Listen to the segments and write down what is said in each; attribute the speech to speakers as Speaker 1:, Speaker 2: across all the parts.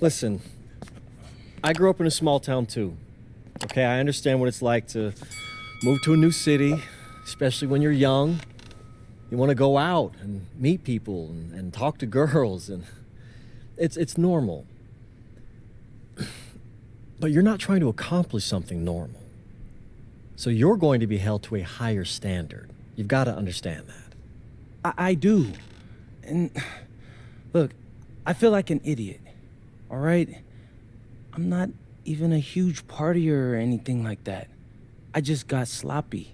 Speaker 1: Listen, I grew up in a small town too. Okay, I understand what it's like to move to a new city, especially when you're young. You want to go out and meet people and talk to girls, and it's normal. But you're not trying to accomplish something normal. So you're going to be held to a higher standard. You've got to understand that.
Speaker 2: I do. And look, I feel like an idiot, all right? I'm not even a huge partier or anything like that. I just got sloppy.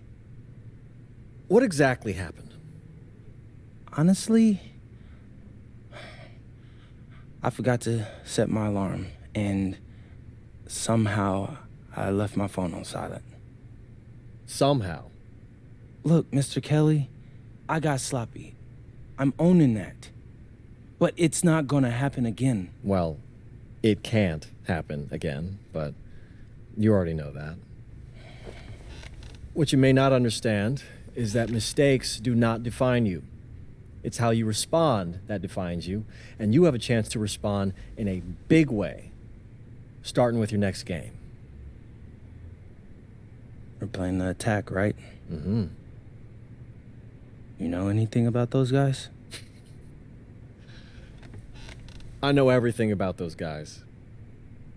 Speaker 1: What exactly happened?
Speaker 2: Honestly, I forgot to set my alarm, and somehow I left my phone on silent.
Speaker 1: Somehow?
Speaker 2: Look, Mr. Kelly, I got sloppy. I'm owning that. But it's not gonna happen again.
Speaker 1: Well, it can't happen again, but you already know that. What you may not understand is that mistakes do not define you. It's how you respond that defines you, and you have a chance to respond in a big way, starting with your next game.
Speaker 2: We're playing the attack, right?
Speaker 1: Mm-hmm.
Speaker 2: You know anything about those guys?
Speaker 1: I know everything about those guys.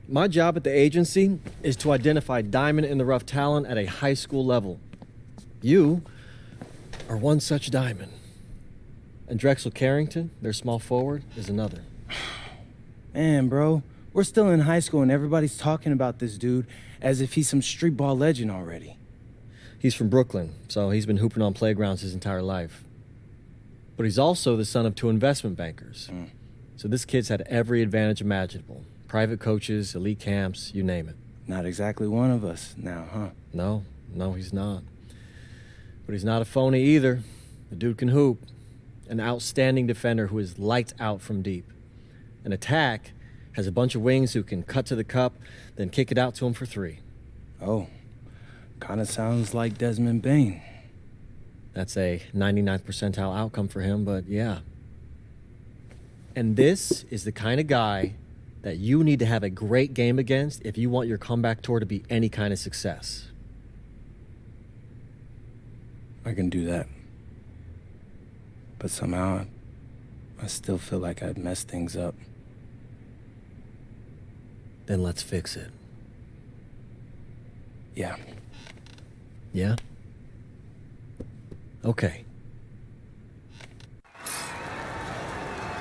Speaker 1: My job at the agency is to identify diamond in the rough talent at a high school level. You are one such diamond. And Drexel Carrington, their small forward, is another.
Speaker 2: Man, bro, we're still in high school and everybody's talking about this dude as if he's some street ball legend already.
Speaker 1: He's from Brooklyn, so he's been hooping on playgrounds his entire life. But he's also the son of two investment bankers. So this kid's had every advantage imaginable. Private coaches, elite camps, you name it.
Speaker 2: Not exactly one of us now, huh?
Speaker 1: No, he's not. But he's not a phony either. The dude can hoop. An outstanding defender who is lights out from deep. An attack has a bunch of wings who can cut to the cup, then kick it out to him for three.
Speaker 2: Oh, kind of sounds like Desmond Bain.
Speaker 1: That's a 99th percentile outcome for him, but yeah. And this is the kind of guy that you need to have a great game against if you want your comeback tour to be any kind of success.
Speaker 2: I can do that. But somehow, I still feel like I'd messed things up.
Speaker 1: Then let's fix it.
Speaker 2: Yeah.
Speaker 1: Yeah? Okay.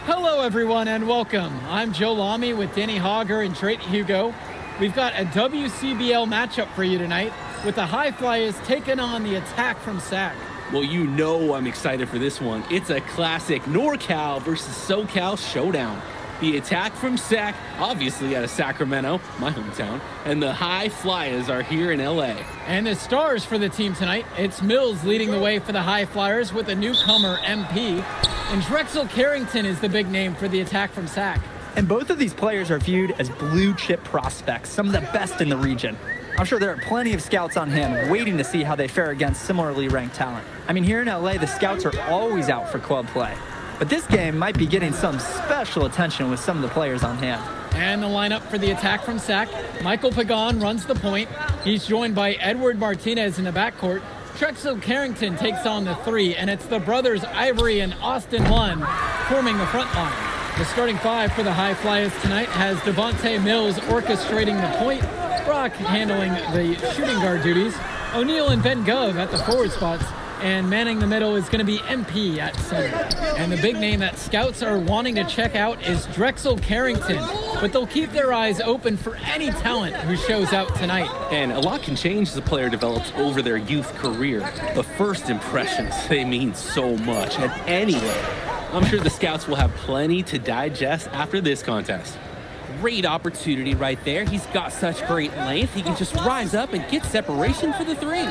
Speaker 3: Hello, everyone, and welcome. I'm Joe Lamy with Danny Hogger and Drake Hugo. We've got a WCBL matchup for you tonight with the High Flyers taking on the Attack from SAC.
Speaker 4: Well, you know I'm excited for this one. It's a classic NorCal versus SoCal showdown. The Attack from SAC, obviously out of Sacramento, my hometown, and the High Flyers are here in LA.
Speaker 3: And the stars for the team tonight, it's Mills leading the way for the High Flyers with a newcomer, MP. And Drexel Carrington is the big name for the Attack from SAC.
Speaker 5: And both of these players are viewed as blue chip prospects, some of the best in the region. I'm sure there are plenty of scouts on hand waiting to see how they fare against similarly ranked talent. I mean, here in LA, the scouts are always out for club play. But this game might be getting some special attention with some of the players on hand.
Speaker 3: And the lineup for the Attack from SAC, Michael Pagan runs the point. He's joined by Edward Martinez in the backcourt. Drexel Carrington takes on the three, and it's the brothers Ivory and Austin Lund forming the front line. The starting five for the High Flyers tonight has Devontae Mills orchestrating the point, Brock handling the shooting guard duties, O'Neal and Ben Gov at the forward spots, and manning the middle is going to be MP at center. And the big name that scouts are wanting to check out is Drexel Carrington, but they'll keep their eyes open for any talent who shows out tonight.
Speaker 4: And a lot can change as a player develops over their youth career. But first impressions, they mean so much. And anyway, I'm sure the scouts will have plenty to digest after this contest. Great opportunity right there. He's got such great length. He can just rise up and get separation for the three.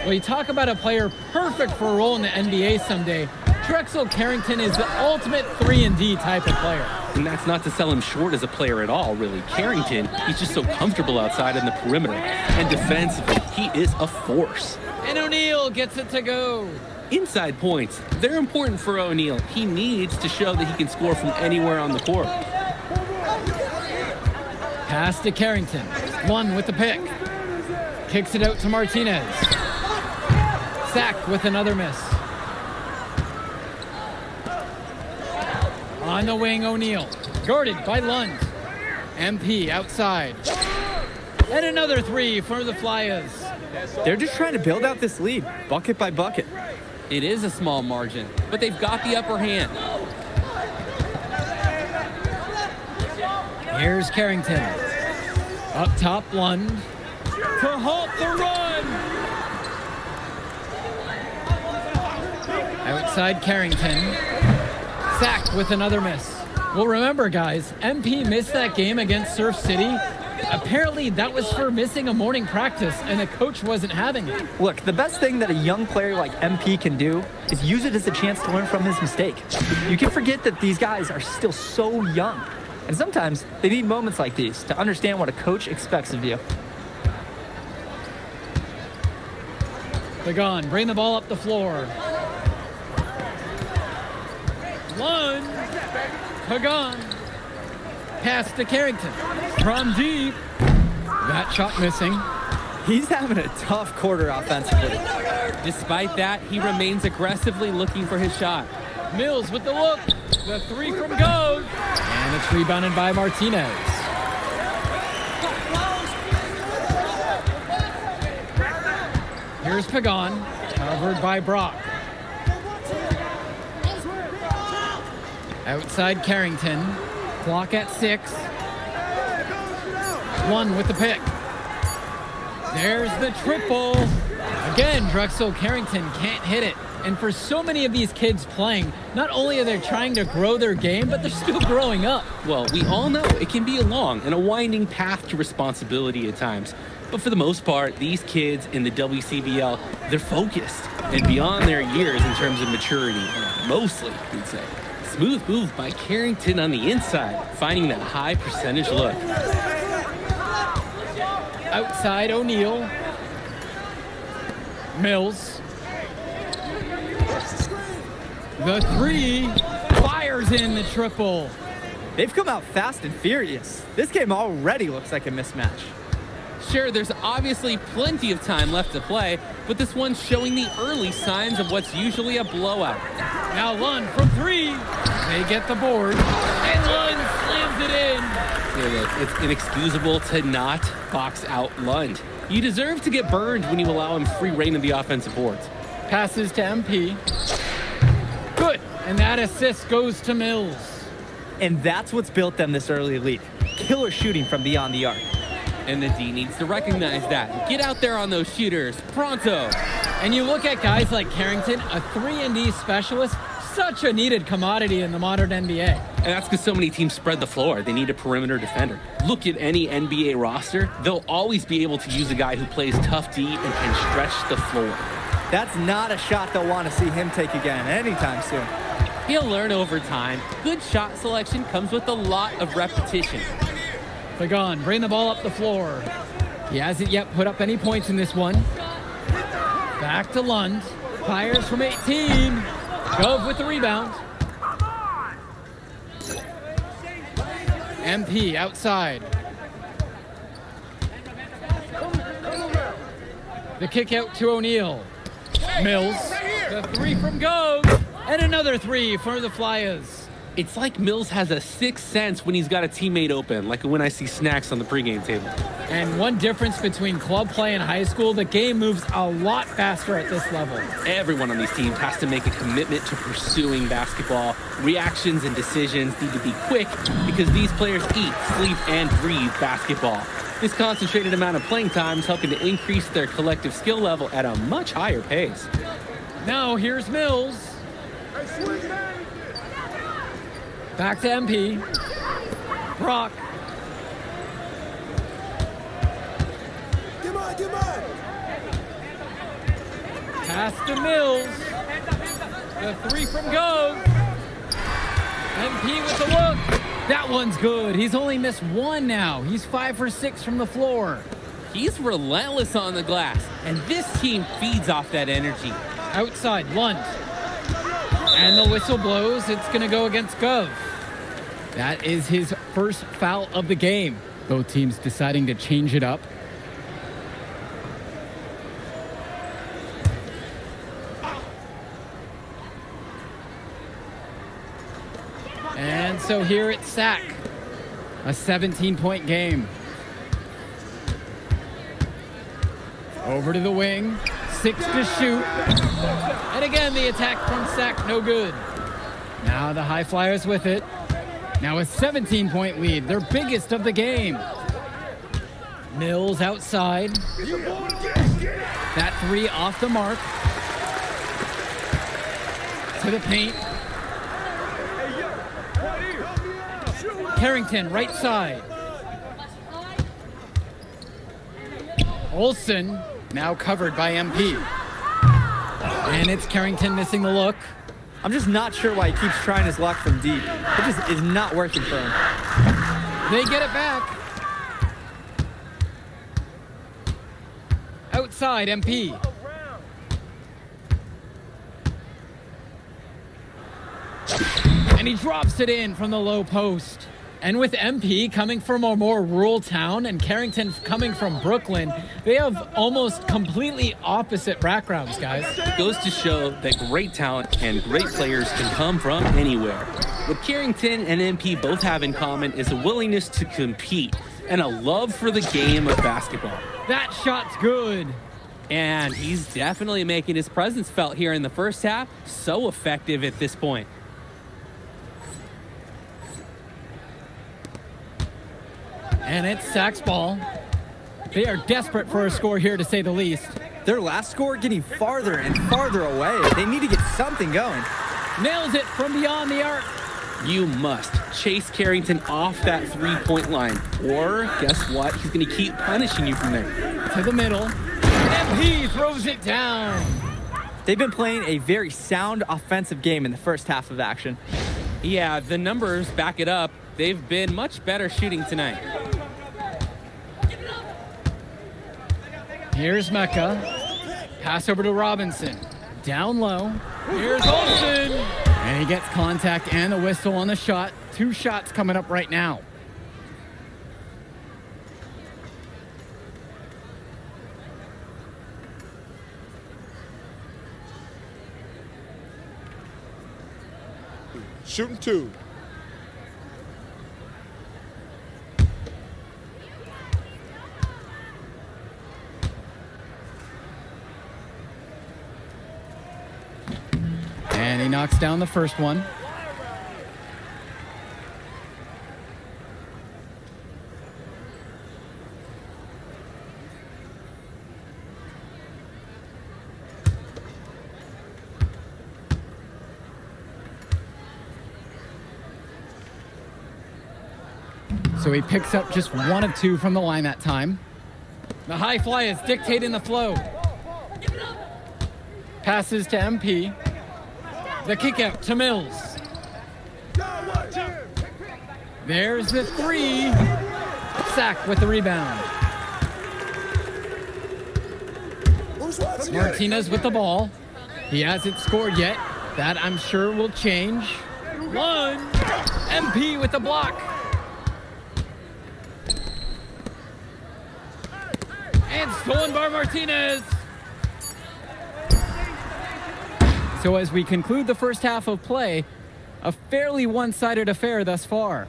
Speaker 3: Well, you talk about a player perfect for a role in the NBA someday. Drexel Carrington is the ultimate 3-and-D type of player.
Speaker 4: And that's not to sell him short as a player at all, really. Carrington, he's just so comfortable outside in the perimeter. And defensively, he is a force.
Speaker 3: And O'Neal gets it to go.
Speaker 4: Inside points, they're important for O'Neal. He needs to show that he can score from anywhere on the court.
Speaker 3: Pass to Carrington. One with the pick. Kicks it out to Martinez. Sack with another miss. On the wing, O'Neal. Guarded by Lund. MP outside. And another three for the Flyers.
Speaker 5: They're just trying to build out this lead, bucket by bucket.
Speaker 4: It is a small margin, but they've got the upper hand.
Speaker 3: Here's Carrington. Up top, Lund. To halt the run! Outside Carrington. Sack with another miss. Well, remember, guys, MP missed that game against Surf City. Apparently, that was for missing a morning practice, and the coach wasn't having it.
Speaker 5: Look, the best thing that a young player like MP can do is use it as a chance to learn from his mistake. You can forget that these guys are still so young. And sometimes they need moments like these to understand what a coach expects of you.
Speaker 3: Pagan, bring the ball up the floor. Lund. Pagan. Pass to Carrington. From deep. That shot missing.
Speaker 5: He's having a tough quarter offensively.
Speaker 4: Despite that, he remains aggressively looking for his shot.
Speaker 3: Mills with the look. The three from goes. And it's rebounded by Martinez. Here's Pagan, covered by Brock. Outside Carrington. Clock at 6. One with the pick. There's the triple. Again, Drexel Carrington can't hit it. And for so many of these kids playing, not only are they trying to grow their game, but they're still growing up.
Speaker 4: Well, we all know it can be a long and a winding path to responsibility at times. But for the most part, these kids in the WCBL, they're focused and beyond their years in terms of maturity. Mostly, we'd say. Smooth move by Carrington on the inside, finding that high percentage look.
Speaker 3: Outside O'Neal. Mills. The three fires in the triple.
Speaker 5: They've come out fast and furious. This game already looks like a mismatch.
Speaker 4: Sure, there's obviously plenty of time left to play, but this one's showing the early signs of what's usually a blowout.
Speaker 3: Now Lund from 3. They get the board, and Lund slams it in.
Speaker 4: Yeah, look, it's inexcusable to not box out Lund. You deserve to get burned when you allow him free reign of the offensive boards.
Speaker 3: Passes to MP. Good, and that assist goes to Mills.
Speaker 5: And that's what's built them this early lead. Killer shooting from beyond the arc.
Speaker 4: And the D needs to recognize that. Get out there on those shooters, pronto.
Speaker 3: And you look at guys like Carrington, a 3-and-D specialist, such a needed commodity in the modern NBA.
Speaker 4: And that's because so many teams spread the floor. They need a perimeter defender. Look at any NBA roster. They'll always be able to use a guy who plays tough D and can stretch the floor.
Speaker 5: That's not a shot they'll want to see him take again anytime soon.
Speaker 4: He'll learn over time. Good shot selection comes with a lot of repetition.
Speaker 3: Pagan, bring the ball up the floor. He hasn't yet put up any points in this one. Back to Lund. Fires from 18. Gove with the rebound. MP outside. The kick out to O'Neal. Mills. The three from Gove. And another three for the Flyers.
Speaker 4: It's like Mills has a sixth sense when he's got a teammate open, like when I see snacks on the pregame table.
Speaker 3: And one difference between club play and high school, the game moves a lot faster at this level.
Speaker 4: Everyone on these teams has to make a commitment to pursuing basketball. Reactions and decisions need to be quick because these players eat, sleep, and breathe basketball. This concentrated amount of playing time is helping to increase their collective skill level at a much higher pace.
Speaker 3: Now here's Mills. Back to MP. Brock. Pass to Mills. The three from Gove. MP with the look. That one's good. He's only missed one now. He's 5 for 6 from the floor.
Speaker 4: He's relentless on the glass, and this team feeds off that energy.
Speaker 3: Outside, Lund. And the whistle blows. It's going to go against Gove. That is his first foul of the game. Both teams deciding to change it up. And so here it's sack. A 17-point game. Over to the wing. 6 to shoot. And again, the attack from sack, no good. Now the High Flyers with it. Now a 17-point lead, their biggest of the game. Mills outside. That 3 off the mark. To the paint. Carrington, right side. Olsen, now covered by MP. And it's Carrington missing the look.
Speaker 5: I'm just not sure why he keeps trying his luck from deep. It just is not working for him.
Speaker 3: They get it back. Outside, MP. And he drops it in from the low post. And with MP coming from a more rural town and Carrington coming from Brooklyn, they have almost completely opposite backgrounds, guys.
Speaker 4: It goes to show that great talent and great players can come from anywhere. What Carrington and MP both have in common is a willingness to compete and a love for the game of basketball.
Speaker 3: That shot's good.
Speaker 4: And he's definitely making his presence felt here in the first half. So effective at this point.
Speaker 3: And it's Sack's ball. They are desperate for a score here, to say the least.
Speaker 5: Their last score getting farther and farther away. They need to get something going.
Speaker 3: Nails it from beyond the arc.
Speaker 4: You must chase Carrington off that three-point line. Or, guess what? He's going to keep punishing you from there.
Speaker 3: To the middle. MP throws it down.
Speaker 5: They've been playing a very sound offensive game in the first half of action.
Speaker 4: Yeah, the numbers back it up. They've been much better shooting tonight.
Speaker 3: Here's Mecca. Pass over to Robinson. Down low. Here's Olsen. And he gets contact and the whistle on the shot. 2 shots coming up right now.
Speaker 6: Shooting 2.
Speaker 3: And he knocks down the first one. So he picks up just 1 of 2 from the line that time. The High Flyers dictating the flow. Passes to MP. The kick out to Mills. There's the 3. Sack with the rebound. Martinez with the ball. He hasn't scored yet. That I'm sure will change. 1. MP with the block. And stolen by Martinez. So as we conclude the first half of play, a fairly one-sided affair thus far.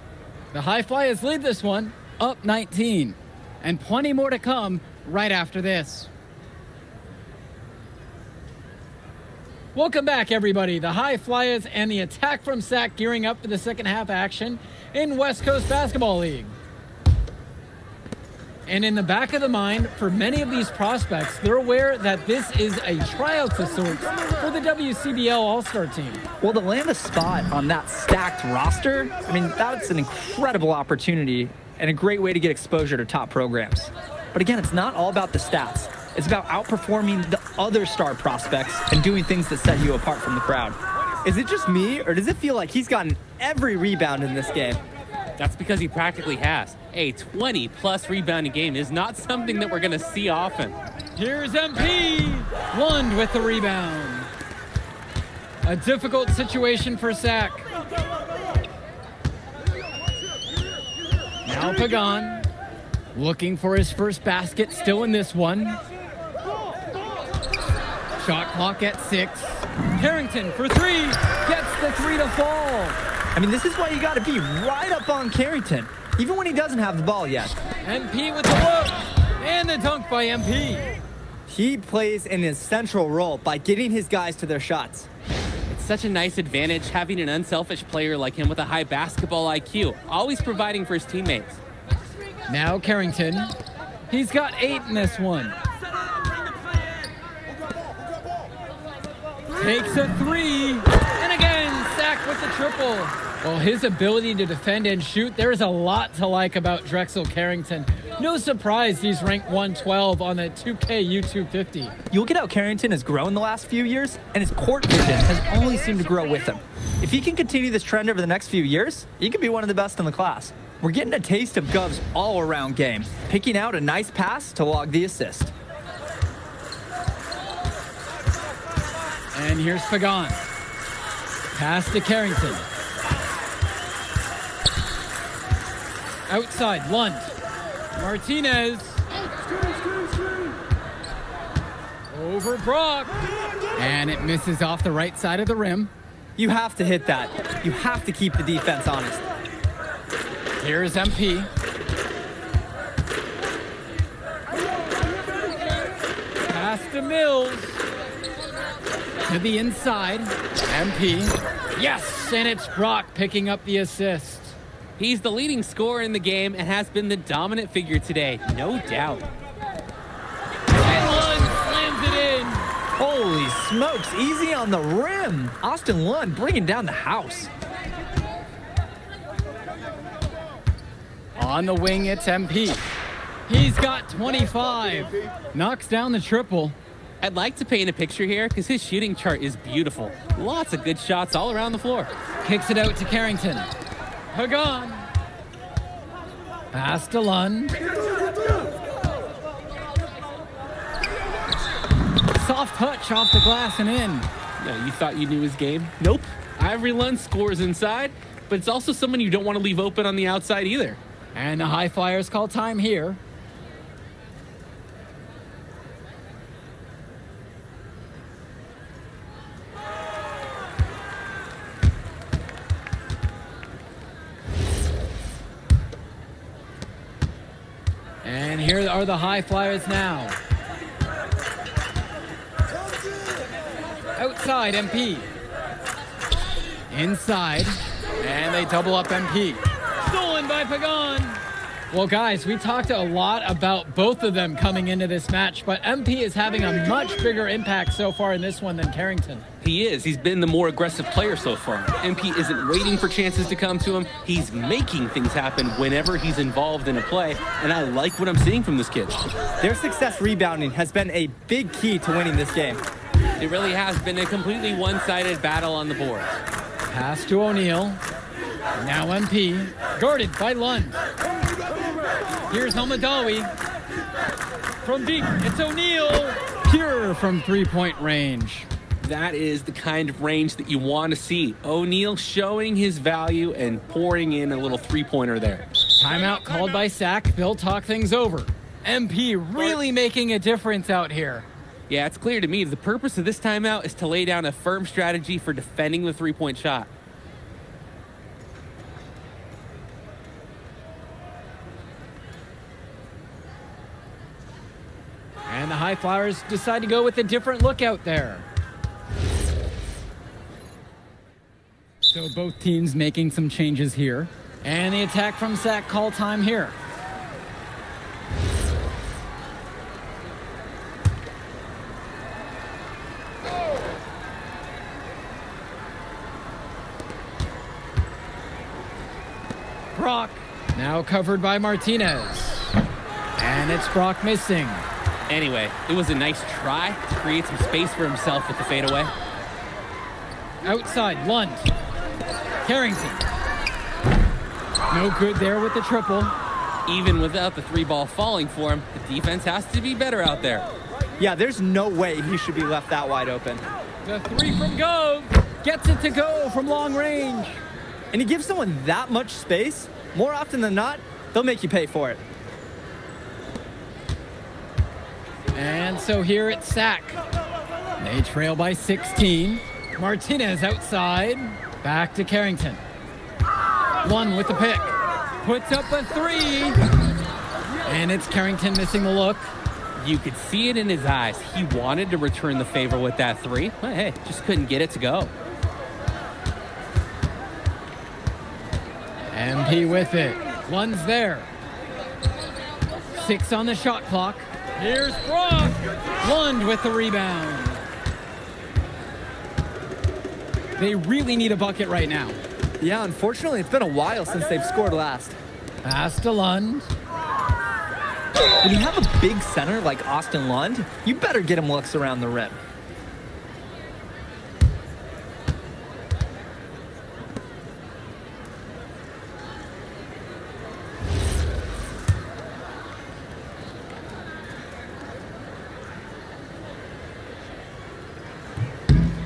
Speaker 3: The High Flyers lead this one, up 19. And plenty more to come right after this. Welcome back, everybody. The High Flyers and the attack from Sac gearing up for the second half action in West Coast Basketball League. And in the back of the mind, for many of these prospects, they're aware that this is a tryout of sorts for the WCBL All-Star team.
Speaker 5: Well, to land a spot on that stacked roster, I mean, that's an incredible opportunity and a great way to get exposure to top programs. But again, it's not all about the stats. It's about outperforming the other star prospects and doing things that set you apart from the crowd. Is it just me, or does it feel like he's gotten every rebound in this game?
Speaker 4: That's because he practically has. A 20-plus rebounding game is not something that we're going to see often.
Speaker 3: Here's MP. Lund with the rebound. A difficult situation for Sac. Now Pagan. Looking for his first basket, still in this one. Shot clock at 6. Carrington for 3, gets the 3 to fall.
Speaker 5: I mean, this is why you got to be right up on Carrington, even when he doesn't have the ball yet.
Speaker 3: MP with the look, and the dunk by MP.
Speaker 5: He plays an essential role by getting his guys to their shots.
Speaker 4: It's such a nice advantage having an unselfish player like him with a high basketball IQ, always providing for his teammates.
Speaker 3: Now Carrington, he's got 8 in this one. Takes a 3, and again, Sack with the triple. Well, his ability to defend and shoot, there's a lot to like about Drexel Carrington. No surprise he's ranked 112 on the 2K YouTube 50.
Speaker 5: You look at how Carrington has grown the last few years, and his court vision has only seemed to grow with him. If he can continue this trend over the next few years, he could be one of the best in the class. We're getting a taste of Gov's all-around game, picking out a nice pass to log the assist.
Speaker 3: And here's Pagan. Pass to Carrington. Outside, Lund. Martinez. Over Brock. And it misses off the right side of the rim.
Speaker 5: You have to hit that. You have to keep the defense honest.
Speaker 3: Here's MP. Pass to Mills. To the inside. MP. Yes, and it's Brock picking up the assist.
Speaker 4: He's the leading scorer in the game and has been the dominant figure today, no doubt.
Speaker 3: And Lund slams it in.
Speaker 5: Holy smokes, easy on the rim. Austin Lund bringing down the house.
Speaker 3: On the wing, it's MP. He's got 25. Knocks down the triple.
Speaker 4: I'd like to paint a picture here because his shooting chart is beautiful. Lots of good shots all around the floor.
Speaker 3: Kicks it out to Carrington. Pagan. Pass to Lund. Soft touch off the glass and in.
Speaker 4: No, you thought you knew his game? Nope. Ivory Lund scores inside, but it's also someone you don't want to leave open on the outside either.
Speaker 3: And the High Flyers call time here. And here are the High Flyers now. Outside, MP. Inside. And they double up MP. Stolen by Pagan. Well, guys, we talked a lot about both of them coming into this match, but MP is having a much bigger impact so far in this one than Carrington.
Speaker 4: He is. He's been the more aggressive player so far. MP isn't waiting for chances to come to him. He's making things happen whenever he's involved in a play, and I like what I'm seeing from this kid.
Speaker 5: Their success rebounding has been a big key to winning this game.
Speaker 4: It really has been a completely one-sided battle on the board.
Speaker 3: Pass to O'Neal. Now MP. Guarded by Lund. Here's Helmadawi. From deep, it's O'Neal. Pure from three-point range.
Speaker 4: That is the kind of range that you want to see. O'Neal showing his value and pouring in a little three-pointer there.
Speaker 3: Timeout called by Sack. They'll talk things over. MP really making a difference out here.
Speaker 4: Yeah, it's clear to me the purpose of this timeout is to lay down a firm strategy for defending the three-point shot.
Speaker 3: And the High Flyers decide to go with a different look out there. So both teams making some changes here. And the attack from Sack call time here. Brock, now covered by Martinez. And it's Brock missing.
Speaker 4: Anyway, it was a nice try to create some space for himself with the fadeaway.
Speaker 3: Outside, Lund. Carrington. No good there with the triple.
Speaker 4: Even without the three ball falling for him, the defense has to be better out there.
Speaker 5: Yeah, there's no way he should be left that wide open.
Speaker 3: The three from Gove. Gets it to go from long range.
Speaker 5: And you give someone that much space, more often than not, they'll make you pay for it.
Speaker 3: And so here it's sack. They trail by 16. Martinez outside. Back to Carrington. One with the pick. Puts up a three. And it's Carrington missing the look.
Speaker 4: You could see it in his eyes. He wanted to return the favor with that three, but hey, just couldn't get it to go.
Speaker 3: MP with it. One's there. 6 on the shot clock. Here's Brock. Lund with the rebound. They really need a bucket right now.
Speaker 5: Yeah, unfortunately, it's been a while since they've scored last.
Speaker 3: Pass to Lund.
Speaker 5: When you have a big center like Austin Lund, you better get him looks around the rim.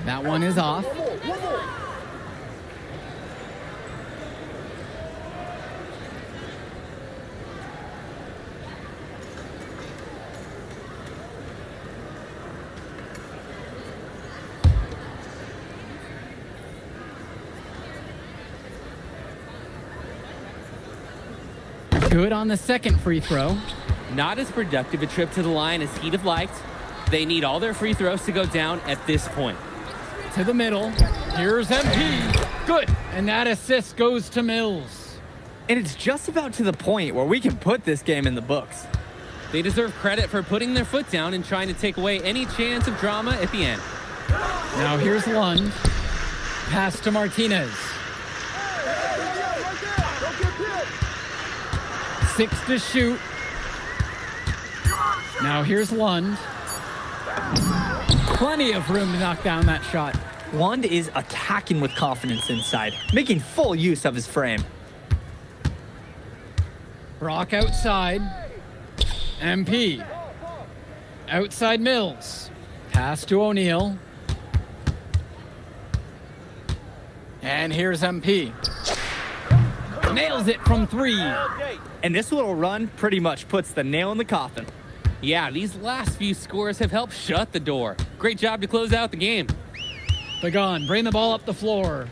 Speaker 3: That one is off. Good on the second free throw.
Speaker 4: Not as productive a trip to the line as he'd have liked. They need all their free throws to go down at this point.
Speaker 3: To the middle. Here's MP. Good. And that assist goes to Mills.
Speaker 5: And it's just about to the point where we can put this game in the books.
Speaker 4: They deserve credit for putting their foot down and trying to take away any chance of drama at the end.
Speaker 3: Now here's Lund. Pass to Martinez. 6 to shoot. Now here's Lund. Plenty of room to knock down that shot.
Speaker 5: Lund is attacking with confidence inside, making full use of his frame.
Speaker 3: Brock outside. MP. Outside Mills. Pass to O'Neal. And here's MP. Nails it from 3.
Speaker 5: And this little run pretty much puts the nail in the coffin.
Speaker 4: Yeah, these last few scores have helped shut the door. Great job to close out the game.
Speaker 3: Pagan, bring the ball up the floor.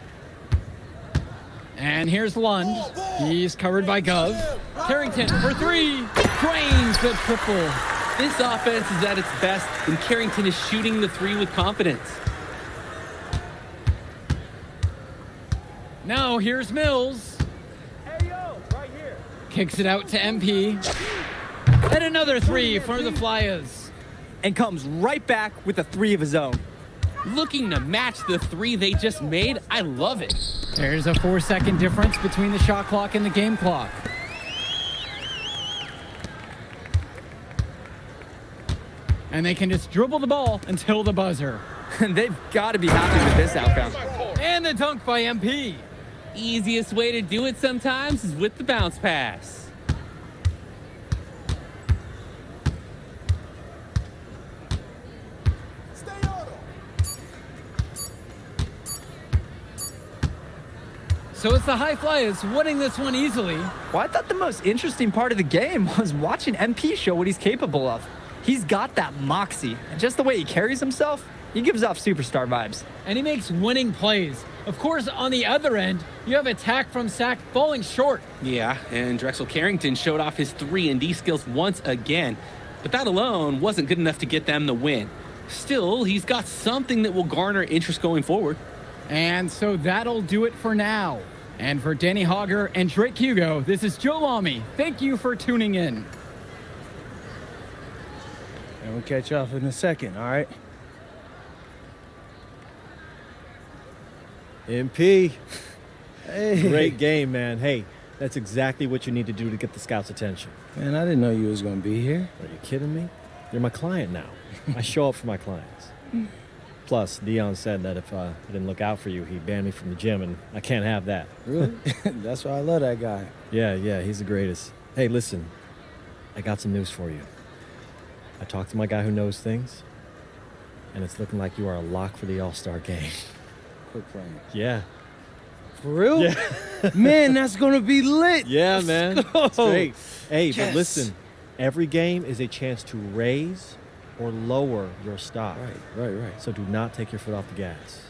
Speaker 3: And here's Lund. He's covered by Gov. Carrington for 3. Drains the triple.
Speaker 4: This offense is at its best when Carrington is shooting the three with confidence.
Speaker 3: Now here's Mills. Kicks it out to MP. And another 3 for the Flyers.
Speaker 5: And comes right back with a 3 of his own.
Speaker 4: Looking to match the 3 they just made, I love it.
Speaker 3: There's a 4-second difference between the shot clock and the game clock. And they can just dribble the ball until the buzzer.
Speaker 5: And they've got to be happy with this outcome.
Speaker 3: And the dunk by MP.
Speaker 4: Easiest way to do it sometimes is with the bounce pass.
Speaker 3: So it's the High Flyers winning this one easily.
Speaker 5: Well, I thought the most interesting part of the game was watching MP show what he's capable of. He's got that moxie, and just the way he carries himself, he gives off superstar vibes.
Speaker 3: And he makes winning plays. Of course, on the other end, you have attack from Sack falling short.
Speaker 4: Yeah, and Drexel Carrington showed off his 3-and-D skills once again. But that alone wasn't good enough to get them the win. Still, he's got something that will garner interest going forward.
Speaker 3: And so that'll do it for now. And for Danny Hogger and Drake Hugo, this is Joe Lamy. Thank you for tuning in.
Speaker 2: And we'll catch you off in a second, all right?
Speaker 1: MP.
Speaker 2: Hey.
Speaker 1: Great game, man. Hey, that's exactly what you need to do to get the scouts' attention.
Speaker 2: Man, I didn't know you was going to be here.
Speaker 1: Are you kidding me? You're my client now. I show up for my clients. Plus, Dion said that if I didn't look out for you, he'd ban me from the gym, and I can't have that.
Speaker 2: Really? That's why I love that guy.
Speaker 1: Yeah, he's the greatest. Hey, listen, I got some news for you. I talked to my guy who knows things, and it's looking like you are a lock for the All-Star game.
Speaker 2: Quit playing.
Speaker 1: Yeah.
Speaker 2: For real?
Speaker 1: Yeah.
Speaker 2: Man, that's going to be lit.
Speaker 1: Yeah,
Speaker 2: Let's
Speaker 1: man.
Speaker 2: go.
Speaker 1: It's great. Hey,
Speaker 2: Yes.
Speaker 1: but listen, every game is a chance to raise or lower your stock.
Speaker 2: Right.
Speaker 1: So do not take your foot off the gas.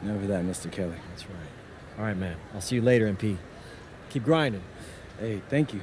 Speaker 2: Never that, Mr. Kelly.
Speaker 1: That's right. All right, man. I'll see you later, MP. Keep grinding.
Speaker 2: Hey, thank you.